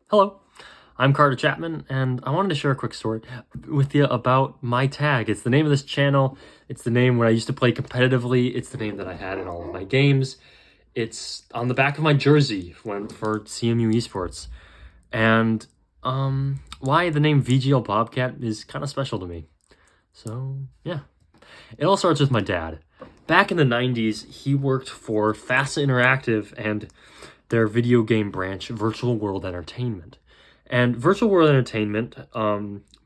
Hello, I'm Carter Chapman, and I wanted to share a quick story with you about my tag. It's the name of this channel. It's the name where I used to play competitively. It's the name that I had in all of my games. It's on the back of my jersey for CMU Esports. And why the name VGL Bobcat is kind of special to me. So, yeah. It all starts with my dad. Back in the 90s, he worked for FASA Interactive and their video game branch, Virtual World Entertainment. And Virtual World Entertainment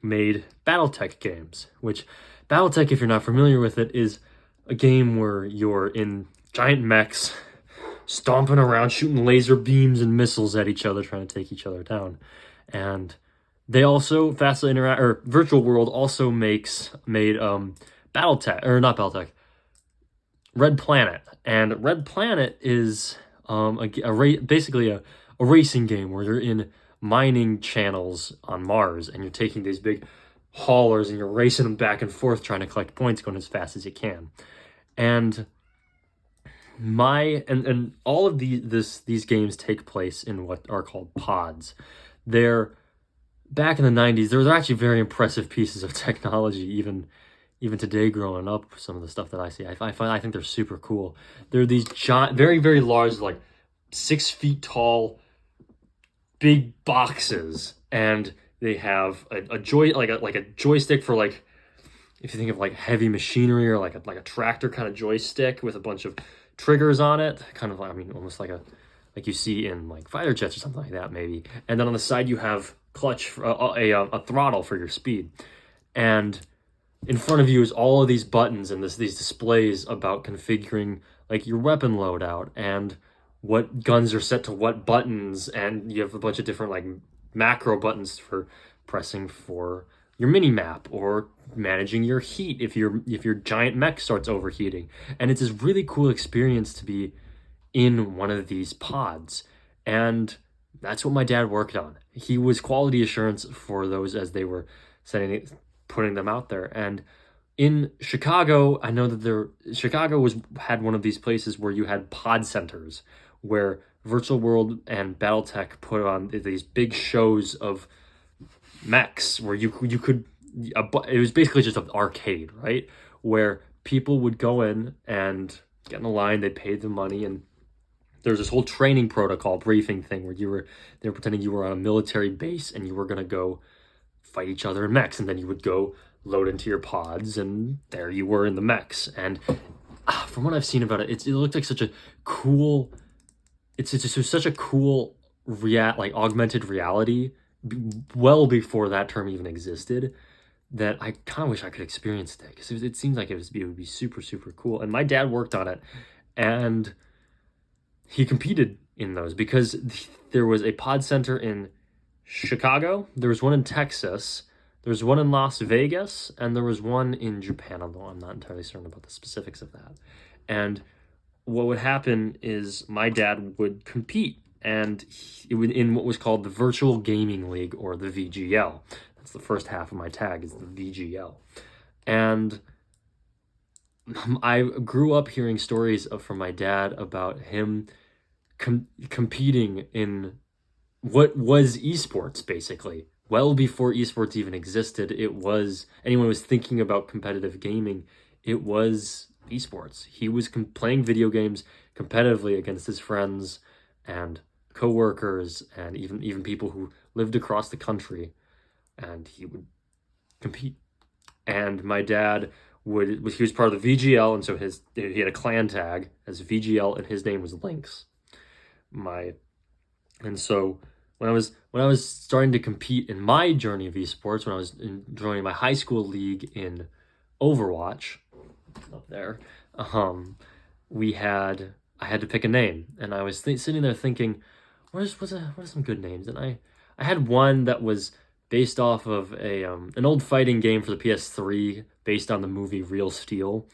made Battletech games, which Battletech, if you're not familiar with it, is a game where you're in giant mechs, stomping around, shooting laser beams and missiles at each other, trying to take each other down. And they also, Virtual World also made Battletech, or not Battletech, Red Planet. And Red Planet is basically a racing game where you're in mining channels on Mars and you're taking these big haulers and you're racing them back and forth trying to collect points, going as fast as you can. And all of these games take place in what are called pods. They're back in the 90s. There was actually very impressive pieces of technology, even today growing up. Some of the stuff that I see, I think they're super cool. They're these giant, very, very large, like 6 feet tall, big boxes, and they have a joystick for, like, if you think of like heavy machinery or like a tractor kind of joystick with a bunch of triggers on it, kind of, almost like you see in like fighter jets or something like that, maybe. And then on the side you have clutch, a throttle for your speed, and in front of you is all of these buttons and these displays about configuring like your weapon loadout and what guns are set to what buttons, and you have a bunch of different like macro buttons for pressing for your mini map or managing your heat if your giant mech starts overheating. And it's this really cool experience to be in one of these pods. And that's what my dad worked on. He was quality assurance for those as they were putting them out there. And in Chicago, I know that Chicago had one of these places where you had pod centers where Virtual World and Battletech put on these big shows of mechs where you could, it was basically just an arcade, right? Where people would go in and get in a line, they paid the money, and there's this whole training protocol briefing thing where they were pretending you were on a military base and you were going to go fight each other in mechs, and then you would go load into your pods and there you were in the mechs. And from what I've seen about it, it looked like such a cool, it's just such a cool augmented reality well before that term even existed, that I kind of wish I could experience it, because it seems like it would be super, super cool. And my dad worked on it, and he competed in those because there was a pod center in Chicago, there was one in Texas, there was one in Las Vegas, and there was one in Japan, although I'm not entirely certain about the specifics of that. And what would happen is my dad would compete, and in what was called the Virtual Gaming League, or the VGL. That's the first half of my tag, is the VGL. And I grew up hearing stories from my dad about him competing in what was esports, basically. Well before esports even existed, anyone was thinking about competitive gaming, it was esports. He was playing video games competitively against his friends and co-workers and even people who lived across the country, and he would compete. And my dad he was part of the VGL, and so he had a clan tag as VGL, and his name was Lynx. And so when I was starting to compete in my journey of esports, when I was joining my high school league in Overwatch, up there, I had to pick a name, and I was sitting there thinking, what are some good names? And I had one that was based off of an old fighting game for the PS3, based on the movie Real Steel.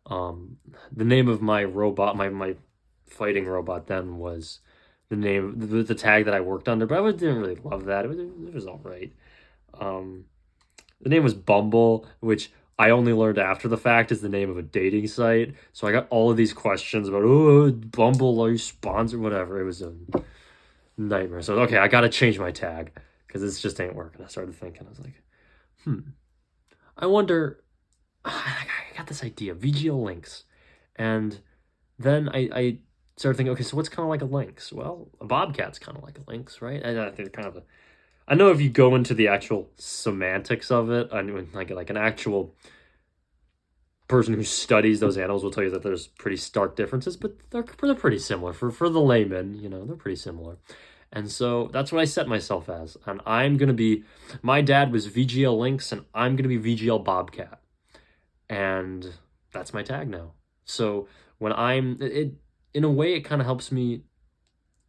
The name of my robot, my fighting robot then, was the tag that I worked under, but I didn't really love that. It was all right. The name was Bumble, which I only learned after the fact is the name of a dating site. So I got all of these questions about, oh, Bumble, are you sponsored? Whatever. It was nightmare. So okay, I gotta change my tag because this just ain't working. I started thinking, I was like, I wonder. I got this idea, VGL Lynx, and then I started thinking, okay, so what's kind of like a lynx? Well, a bobcat's kind of like a lynx, right? And I think kind of I know if you go into the actual semantics of it, I mean, like an actual person who studies those animals will tell you that there's pretty stark differences, but they're pretty similar for the layman. They're pretty similar. And so that's what I set myself as. And I'm going to be, my dad was VGL Lynx, and I'm going to be VGL Bobcat. And that's my tag now. So when in a way, it kind of helps me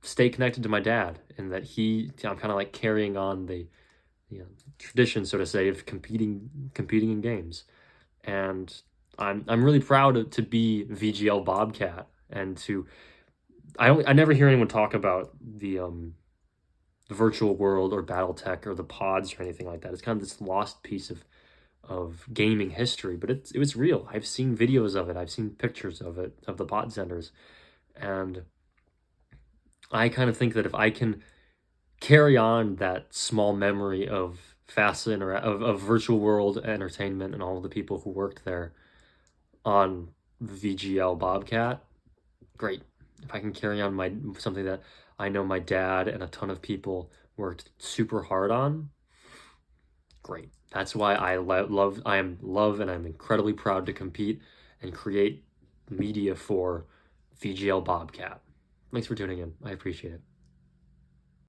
stay connected to my dad, in that I'm kind of like carrying on the tradition, so to say, of competing in games. And I'm really proud to be VGL Bobcat, and I never hear anyone talk about the virtual world or BattleTech or the pods or anything like that. It's kind of this lost piece of gaming history, but it was real. I've seen videos of it. I've seen pictures of it, of the pod centers, and I kind of think that if I can carry on that small memory of of virtual world entertainment and all of the people who worked there on VGL Bobcat, great. If I can carry on something that I know my dad and a ton of people worked super hard on, great. That's why I am and I'm incredibly proud to compete and create media for VGL Bobcat. Thanks for tuning in. I appreciate it.